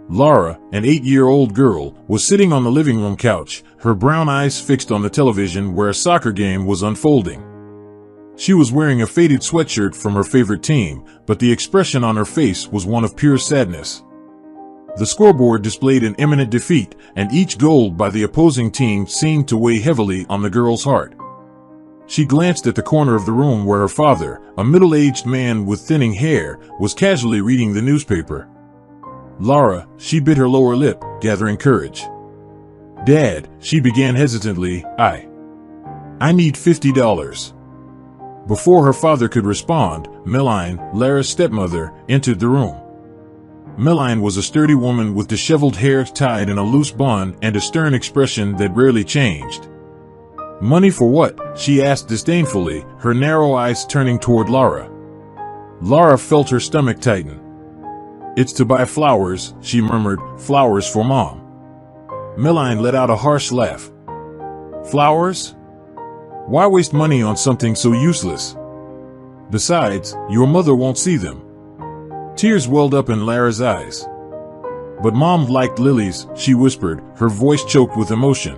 Lara, an 8-year-old girl, was sitting on the living room couch, her brown eyes fixed on the television where a soccer game was unfolding. She was wearing a faded sweatshirt from her favorite team, but the expression on her face was one of pure sadness. The scoreboard displayed an imminent defeat, and each goal by the opposing team seemed to weigh heavily on the girl's heart. She glanced at the corner of the room where her father, a middle-aged man with thinning hair, was casually reading the newspaper. Lara, she bit her lower lip, gathering courage. "Dad," she began hesitantly, I need $50. Before her father could respond, Meline, Lara's stepmother, entered the room. Meline was a sturdy woman with disheveled hair tied in a loose bun and a stern expression that rarely changed. "Money for what?" she asked disdainfully, her narrow eyes turning toward Lara. Lara felt her stomach tighten. "It's to buy flowers," she murmured, "flowers for Mom." Meline let out a harsh laugh. "Flowers? Why waste money on something so useless? Besides, your mother won't see them." Tears welled up in Lara's eyes. "But Mom liked lilies," she whispered, her voice choked with emotion.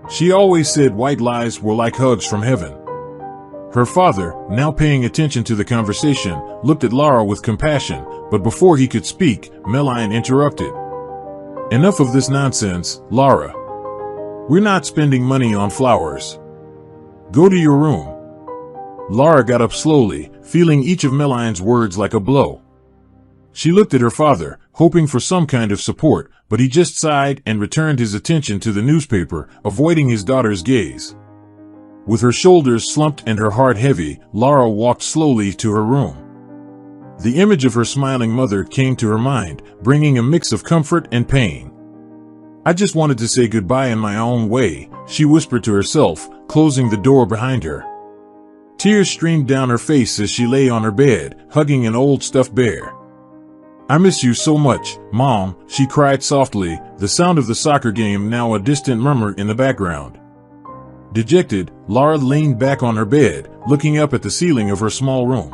"She always said white lies were like hugs from heaven." Her father, now paying attention to the conversation, looked at Lara with compassion, but before he could speak, Meline interrupted. "Enough of this nonsense, Lara. We're not spending money on flowers. Go to your room." Lara got up slowly, feeling each of Meline's words like a blow. She looked at her father, hoping for some kind of support, but he just sighed and returned his attention to the newspaper, avoiding his daughter's gaze. With her shoulders slumped and her heart heavy, Lara walked slowly to her room. The image of her smiling mother came to her mind, bringing a mix of comfort and pain. "I just wanted to say goodbye in my own way," she whispered to herself, closing the door behind her. Tears streamed down her face as she lay on her bed, hugging an old stuffed bear. "I miss you so much, Mom," she cried softly, the sound of the soccer game now a distant murmur in the background. Dejected, Lara leaned back on her bed, looking up at the ceiling of her small room.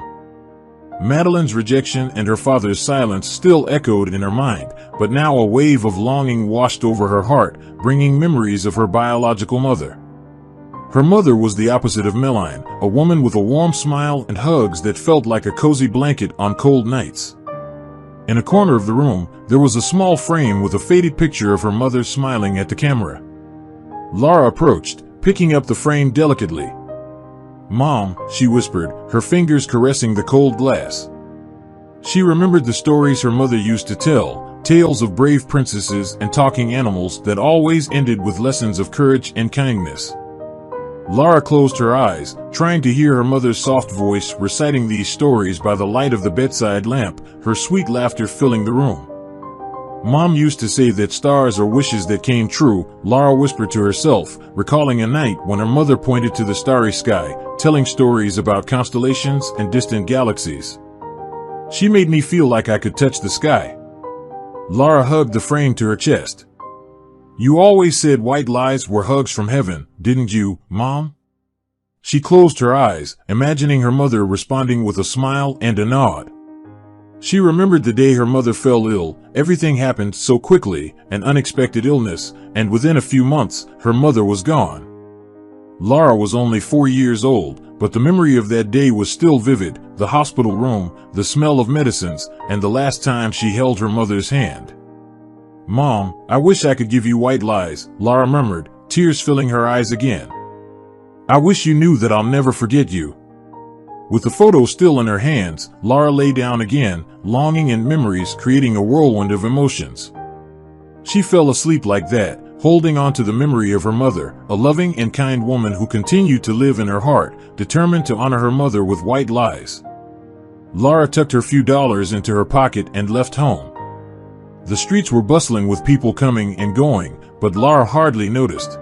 Madeline's rejection and her father's silence still echoed in her mind, but now a wave of longing washed over her heart, bringing memories of her biological mother. Her mother was the opposite of Meline, a woman with a warm smile and hugs that felt like a cozy blanket on cold nights. In a corner of the room, there was a small frame with a faded picture of her mother smiling at the camera. Lara approached, picking up the frame delicately. "Mom," she whispered, her fingers caressing the cold glass. She remembered the stories her mother used to tell, tales of brave princesses and talking animals that always ended with lessons of courage and kindness. Lara closed her eyes, trying to hear her mother's soft voice reciting these stories by the light of the bedside lamp, her sweet laughter filling the room. "Mom used to say that stars are wishes that came true," Lara whispered to herself, recalling a night when her mother pointed to the starry sky, telling stories about constellations and distant galaxies. "She made me feel like I could touch the sky." Lara hugged the frame to her chest. "You always said white lies were hugs from heaven, didn't you, Mom?" She closed her eyes, imagining her mother responding with a smile and a nod. She remembered the day her mother fell ill. Everything happened so quickly, an unexpected illness, and within a few months, her mother was gone. Lara was only 4 years old, but the memory of that day was still vivid, the hospital room, the smell of medicines, and the last time she held her mother's hand. "Mom, I wish I could give you white lies," Lara murmured, tears filling her eyes again. "I wish you knew that I'll never forget you." With the photo still in her hands, Lara lay down again, longing and memories creating a whirlwind of emotions. She fell asleep like that, holding on to the memory of her mother, a loving and kind woman who continued to live in her heart, determined to honor her mother with white lies. Lara tucked her few dollars into her pocket and left home. The streets were bustling with people coming and going, but Lara hardly noticed.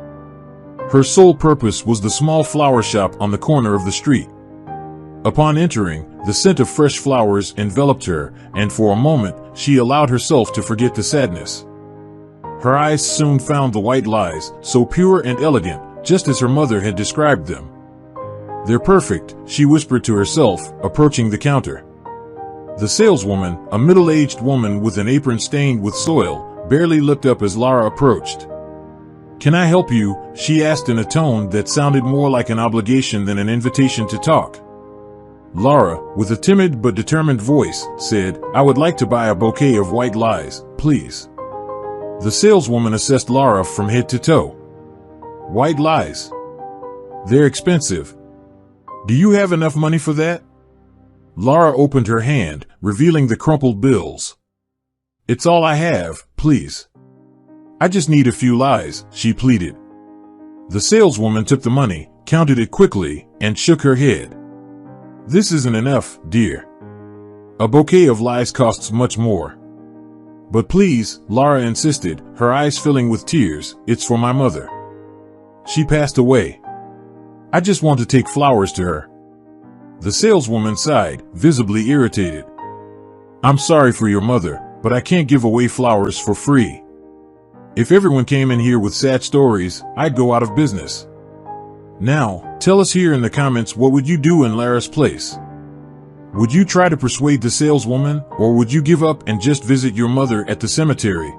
Her sole purpose was the small flower shop on the corner of the street. Upon entering, the scent of fresh flowers enveloped her, and for a moment, she allowed herself to forget the sadness. Her eyes soon found the white lies, so pure and elegant, just as her mother had described them. "They're perfect," she whispered to herself, approaching the counter. The saleswoman, a middle-aged woman with an apron stained with soil, barely looked up as Lara approached. "Can I help you?" she asked in a tone that sounded more like an obligation than an invitation to talk. Lara, with a timid but determined voice, said, "I would like to buy a bouquet of white lies, please." The saleswoman assessed Lara from head to toe. "White lies? They're expensive. Do you have enough money for that?" Lara opened her hand, revealing the crumpled bills. "It's all I have, please. I just need a few lies," she pleaded. The saleswoman took the money, counted it quickly, and shook her head. "This isn't enough, dear. A bouquet of lies costs much more." "But please," Lara insisted, her eyes filling with tears, "it's for my mother. She passed away. I just want to take flowers to her." The saleswoman sighed, visibly irritated. "I'm sorry for your mother, but I can't give away flowers for free. If everyone came in here with sad stories, I'd go out of business. Now, tell us here in the comments, what would you do in Lara's place? Would you try to persuade the saleswoman, or would you give up and just visit your mother at the cemetery?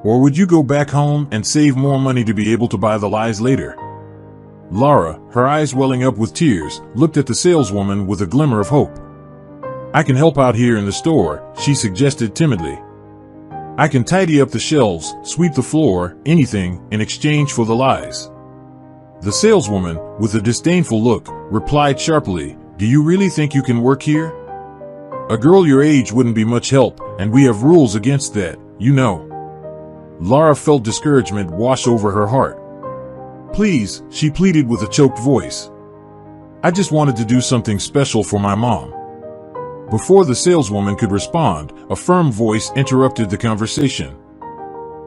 Or would you go back home and save more money to be able to buy the lies later?" Lara, her eyes welling up with tears, looked at the saleswoman with a glimmer of hope. "I can help out here in the store," she suggested timidly. "I can tidy up the shelves, sweep the floor, anything, in exchange for the lies." The saleswoman, with a disdainful look, replied sharply, "Do you really think you can work here? A girl your age wouldn't be much help, and we have rules against that, you know." Lara felt discouragement wash over her heart. "Please," she pleaded with a choked voice. "I just wanted to do something special for my mom." Before the saleswoman could respond, a firm voice interrupted the conversation.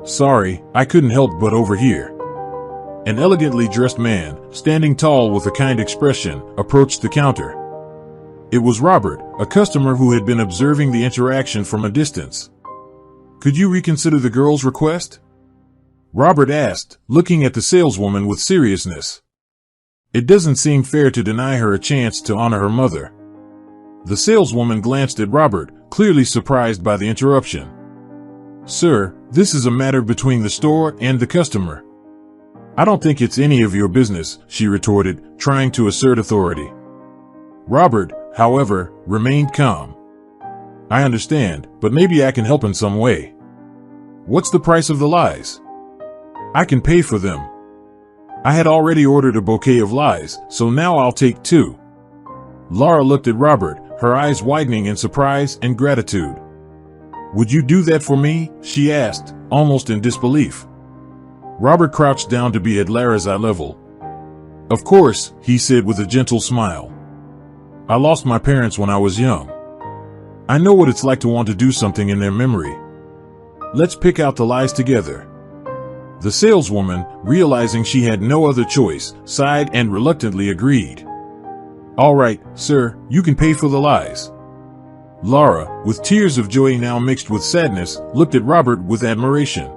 "Sorry, I couldn't help but overhear." An elegantly dressed man, standing tall with a kind expression, approached the counter. It was Robert, a customer who had been observing the interaction from a distance. "Could you reconsider the girl's request?" Robert asked, looking at the saleswoman with seriousness. "It doesn't seem fair to deny her a chance to honor her mother." The saleswoman glanced at Robert, clearly surprised by the interruption. "Sir, this is a matter between the store and the customer." "I don't think it's any of your business," she retorted, trying to assert authority. Robert, however, remained calm. "I understand, but maybe I can help in some way." "What's the price of the lies?" "I can pay for them. I had already ordered a bouquet of lies, so now I'll take 2. Lara looked at Robert, her eyes widening in surprise and gratitude. "Would you do that for me?" she asked, almost in disbelief. Robert crouched down to be at Lara's eye level. "Of course," he said with a gentle smile. "I lost my parents when I was young. I know what it's like to want to do something in their memory. Let's pick out the lies together." The saleswoman, realizing she had no other choice, sighed and reluctantly agreed. "All right, sir, you can pay for the lies." Lara, with tears of joy now mixed with sadness, looked at Robert with admiration.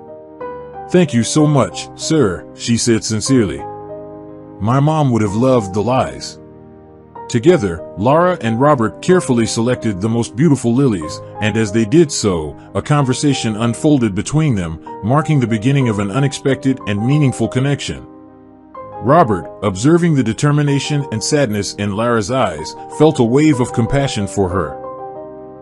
"Thank you so much, sir," she said sincerely. "My mom would have loved the lies." Together, Lara and Robert carefully selected the most beautiful lilies, and as they did so, a conversation unfolded between them, marking the beginning of an unexpected and meaningful connection. Robert, observing the determination and sadness in Lara's eyes, felt a wave of compassion for her.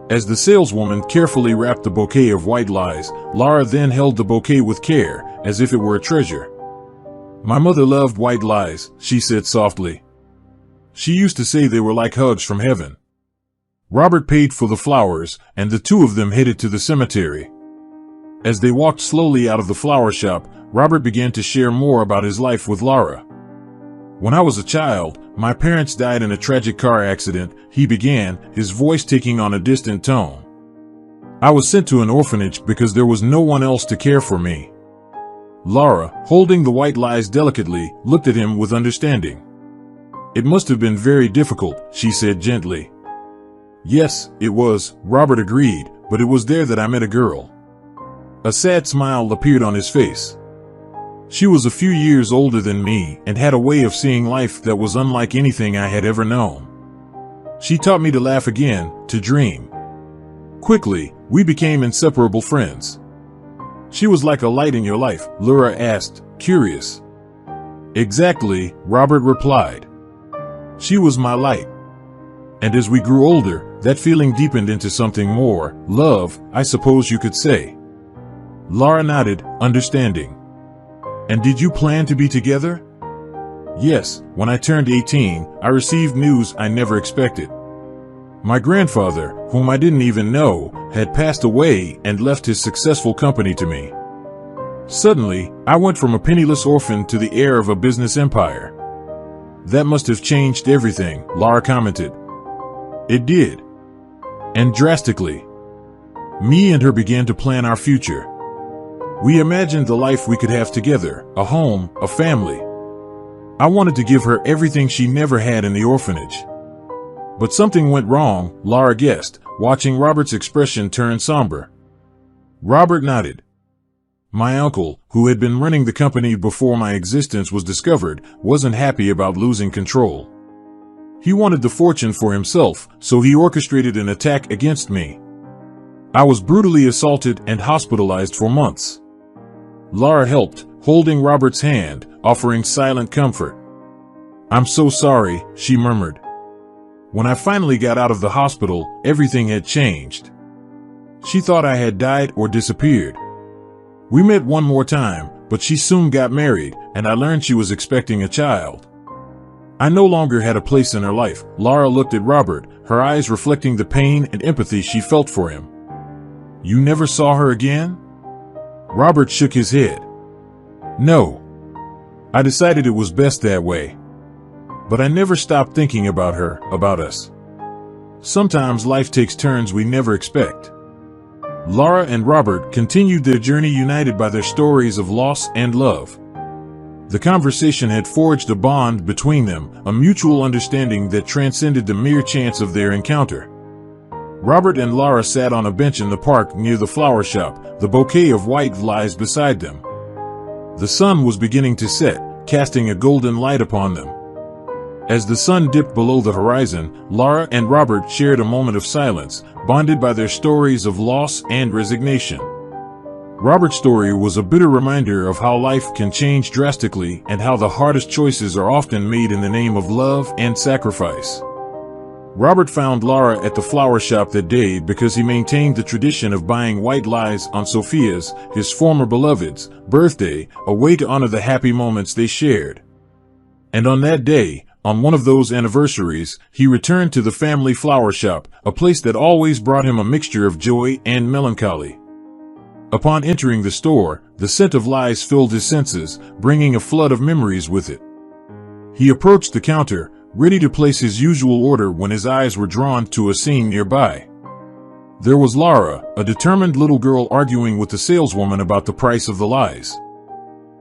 As the saleswoman carefully wrapped the bouquet of white lies, Lara then held the bouquet with care, as if it were a treasure. "My mother loved white lies," she said softly. "She used to say they were like hugs from heaven." Robert paid for the flowers, and the two of them headed to the cemetery. As they walked slowly out of the flower shop, Robert began to share more about his life with Lara. "When I was a child, my parents died in a tragic car accident," he began, his voice taking on a distant tone. "I was sent to an orphanage because there was no one else to care for me." Lara, holding the white lies delicately, looked at him with understanding. "It must have been very difficult," she said gently. "Yes, it was," Robert agreed, "but it was there that I met a girl." A sad smile appeared on his face. "She was a few years older than me and had a way of seeing life that was unlike anything I had ever known. She taught me to laugh again, to dream. Quickly, we became inseparable friends. She was like a light in your life, Lara asked, curious. Exactly, Robert replied. She was my light. And as we grew older, that feeling deepened into something more, love, I suppose you could say. Lara nodded, understanding. And did you plan to be together? Yes, when I turned 18, I received news I never expected. My grandfather, whom I didn't even know, had passed away and left his successful company to me. Suddenly, I went from a penniless orphan to the heir of a business empire. That must have changed everything, Lara commented. It did. And drastically. Me and her began to plan our future. We imagined the life we could have together, a home, a family. I wanted to give her everything she never had in the orphanage. But something went wrong, Lara guessed, watching Robert's expression turn somber. Robert nodded. My uncle, who had been running the company before my existence was discovered, wasn't happy about losing control. He wanted the fortune for himself, so he orchestrated an attack against me. I was brutally assaulted and hospitalized for months. Lara helped, holding Robert's hand, offering silent comfort. I'm so sorry, she murmured. When I finally got out of the hospital, everything had changed. She thought I had died or disappeared. We met one more time, but she soon got married, and I learned she was expecting a child. I no longer had a place in her life. Lara looked at Robert, her eyes reflecting the pain and empathy she felt for him. You never saw her again? Robert shook his head. No. I decided it was best that way. But I never stopped thinking about her, about us. Sometimes life takes turns we never expect. Lara and Robert continued their journey united by their stories of loss and love. The conversation had forged a bond between them, a mutual understanding that transcended the mere chance of their encounter. Robert and Lara sat on a bench in the park near the flower shop, the bouquet of white lies beside them. The sun was beginning to set, casting a golden light upon them. As the sun dipped below the horizon, Lara and Robert shared a moment of silence, bonded by their stories of loss and resignation. Robert's story was a bitter reminder of how life can change drastically and how the hardest choices are often made in the name of love and sacrifice. Robert found Lara at the flower shop that day because he maintained the tradition of buying white lies on Sophia's, his former beloved's, birthday, a way to honor the happy moments they shared. And on that day, on one of those anniversaries, he returned to the family flower shop, a place that always brought him a mixture of joy and melancholy. Upon entering the store, the scent of lies filled his senses, bringing a flood of memories with it. He approached the counter, ready to place his usual order when his eyes were drawn to a scene nearby. There was Lara, a determined little girl arguing with the saleswoman about the price of the lies.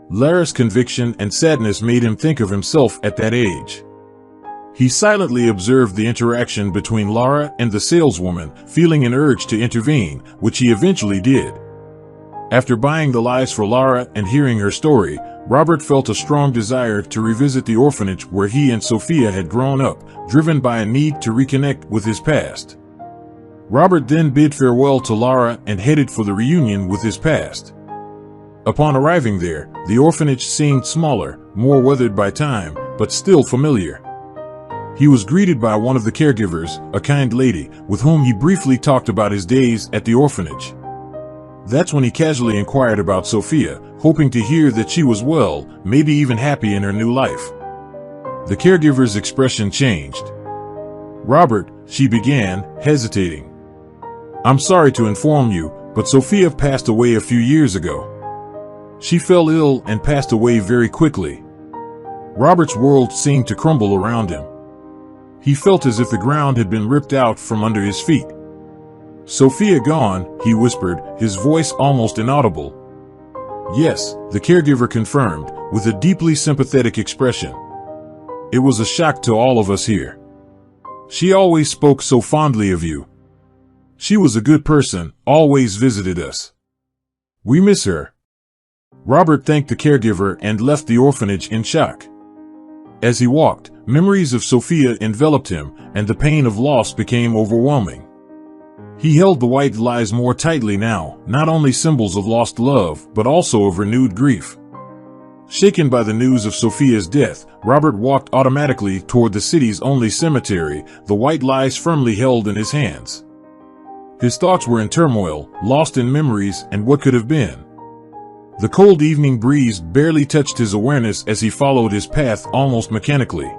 Lara's conviction and sadness made him think of himself at that age. He silently observed the interaction between Lara and the saleswoman, feeling an urge to intervene, which he eventually did. After buying the lies for Lara and hearing her story, Robert felt a strong desire to revisit the orphanage where he and Sophia had grown up, driven by a need to reconnect with his past. Robert then bid farewell to Lara and headed for the reunion with his past. Upon arriving there, the orphanage seemed smaller, more weathered by time, but still familiar. He was greeted by one of the caregivers, a kind lady, with whom he briefly talked about his days at the orphanage. That's when he casually inquired about Sophia, hoping to hear that she was well, maybe even happy in her new life. The caregiver's expression changed. Robert, she began, hesitating. I'm sorry to inform you, but Sophia passed away a few years ago. She fell ill and passed away very quickly. Robert's world seemed to crumble around him. He felt as if the ground had been ripped out from under his feet. Sophia gone, he whispered, his voice almost inaudible. Yes, the caregiver confirmed, with a deeply sympathetic expression. It was a shock to all of us here. She always spoke so fondly of you. She was a good person, always visited us. We miss her. Robert thanked the caregiver and left the orphanage in shock. As he walked, memories of Sophia enveloped him, and the pain of loss became overwhelming. He held the white lies more tightly now, not only symbols of lost love, but also of renewed grief. Shaken by the news of Sophia's death, Robert walked automatically toward the city's only cemetery, the white lies firmly held in his hands. His thoughts were in turmoil, lost in memories and what could have been. The cold evening breeze barely touched his awareness as he followed his path almost mechanically.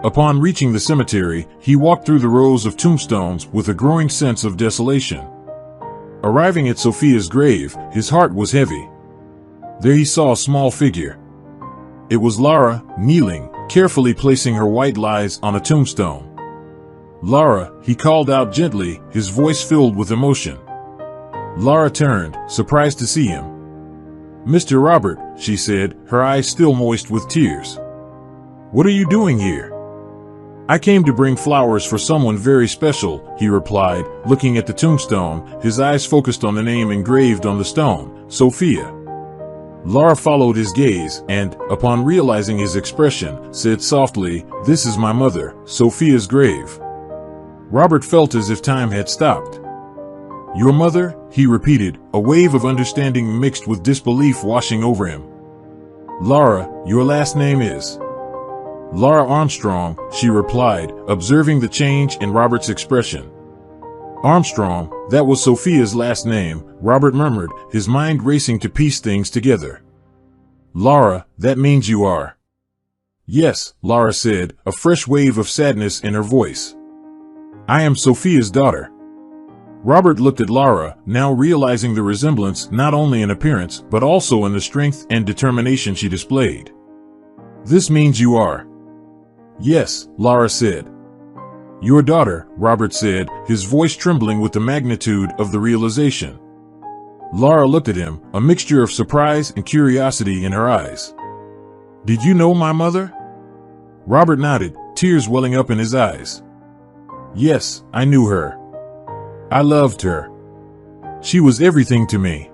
Upon reaching the cemetery, he walked through the rows of tombstones with a growing sense of desolation. Arriving at Sophia's grave, his heart was heavy. There he saw a small figure. It was Lara, kneeling, carefully placing her white lies on a tombstone. "Lara," he called out gently, his voice filled with emotion. Lara turned, surprised to see him. "Mr. Robert," she said, her eyes still moist with tears. "What are you doing here?" "I came to bring flowers for someone very special," he replied, looking at the tombstone, his eyes focused on the name engraved on the stone, Sophia. Lara followed his gaze and, upon realizing his expression, said softly, "This is my mother, Sophia's grave." Robert felt as if time had stopped. "Your mother?" he repeated, a wave of understanding mixed with disbelief washing over him. "Lara, your last name is?" "Lara Armstrong," she replied, observing the change in Robert's expression. "Armstrong, that was Sophia's last name," Robert murmured, his mind racing to piece things together. "Lara, that means you are?" "Yes," Lara said, a fresh wave of sadness in her voice. "I am Sophia's daughter." Robert looked at Lara, now realizing the resemblance not only in appearance, but also in the strength and determination she displayed. "This means you are?" "Yes," Lara said. "Your daughter," Robert said, his voice trembling with the magnitude of the realization. Lara looked at him, a mixture of surprise and curiosity in her eyes. "Did you know my mother?" Robert nodded, tears welling up in his eyes. "Yes, I knew her. I loved her. She was everything to me.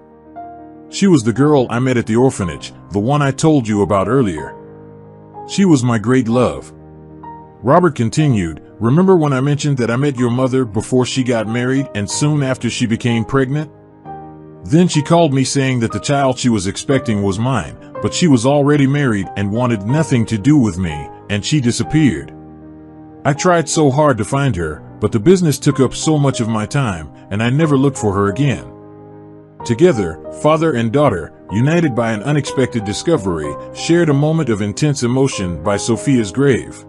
She was the girl I met at the orphanage, the one I told you about earlier. She was my great love." Robert continued, "Remember when I mentioned that I met your mother before she got married and soon after she became pregnant? Then she called me saying that the child she was expecting was mine, but she was already married and wanted nothing to do with me, and she disappeared. I tried so hard to find her, but the business took up so much of my time, and I never looked for her again." Together, father and daughter, united by an unexpected discovery, shared a moment of intense emotion by Sophia's grave.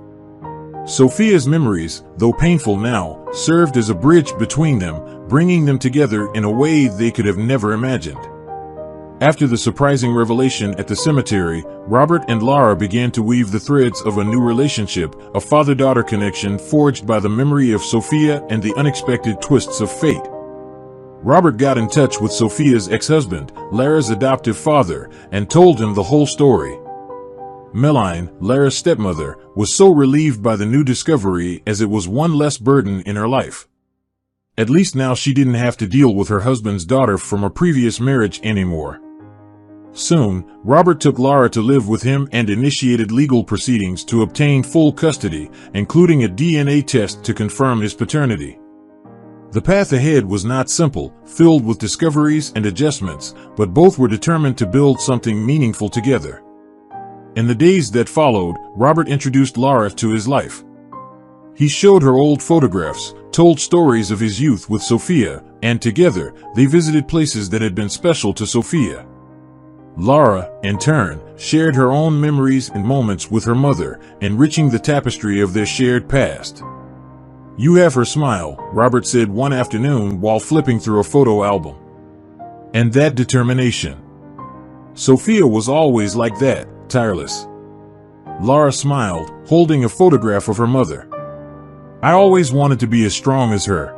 Sophia's memories, though painful now, served as a bridge between them, bringing them together in a way they could have never imagined. After the surprising revelation at the cemetery, Robert and Lara began to weave the threads of a new relationship, a father-daughter connection forged by the memory of Sophia and the unexpected twists of fate. Robert got in touch with Sophia's ex-husband, Lara's adoptive father, and told him the whole story. Meline, Lara's stepmother, was so relieved by the new discovery as it was one less burden in her life. At least now she didn't have to deal with her husband's daughter from a previous marriage anymore. Soon, Robert took Lara to live with him and initiated legal proceedings to obtain full custody, including a DNA test to confirm his paternity. The path ahead was not simple, filled with discoveries and adjustments, but both were determined to build something meaningful together. In the days that followed, Robert introduced Lara to his life. He showed her old photographs, told stories of his youth with Sophia, and together, they visited places that had been special to Sophia. Lara, in turn, shared her own memories and moments with her mother, enriching the tapestry of their shared past. "You have her smile," Robert said one afternoon while flipping through a photo album. "And that determination. Sophia was always like that, tireless." Lara smiled, holding a photograph of her mother. "I always wanted to be as strong as her.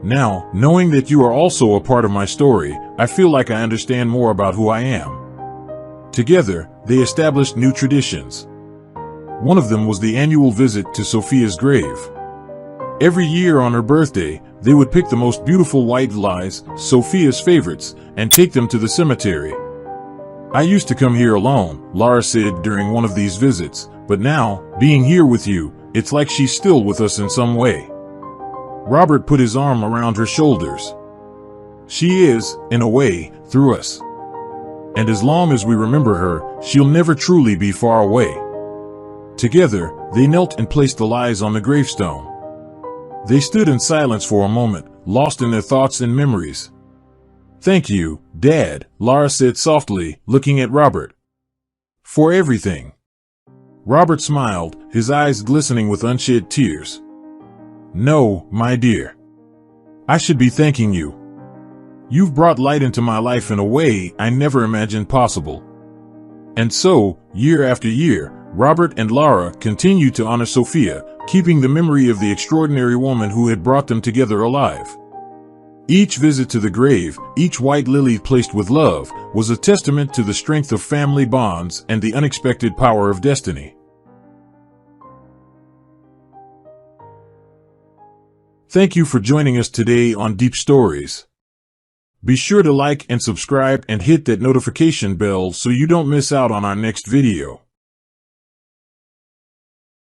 Now, knowing that you are also a part of my story, I feel like I understand more about who I am." Together, they established new traditions. One of them was the annual visit to Sophia's grave. Every year on her birthday, they would pick the most beautiful white lies, Sophia's favorites, and take them to the cemetery. "I used to come here alone," Lara said during one of these visits, "but now, being here with you, it's like she's still with us in some way." Robert put his arm around her shoulders. She is, in a way, through us. And as long as we remember her, she'll never truly be far away. Together, they knelt and placed the lies on the gravestone. They stood in silence for a moment, lost in their thoughts and memories. "Thank you, Dad," Lara said softly, looking at Robert. "For everything." Robert smiled, his eyes glistening with unshed tears. "No, my dear. I should be thanking you. You've brought light into my life in a way I never imagined possible." And so, year after year, Robert and Lara continued to honor Sophia, keeping the memory of the extraordinary woman who had brought them together alive. Each visit to the grave, each white lily placed with love, was a testament to the strength of family bonds and the unexpected power of destiny. Thank you for joining us today on Deep Stories. Be sure to like and subscribe and hit that notification bell so you don't miss out on our next video.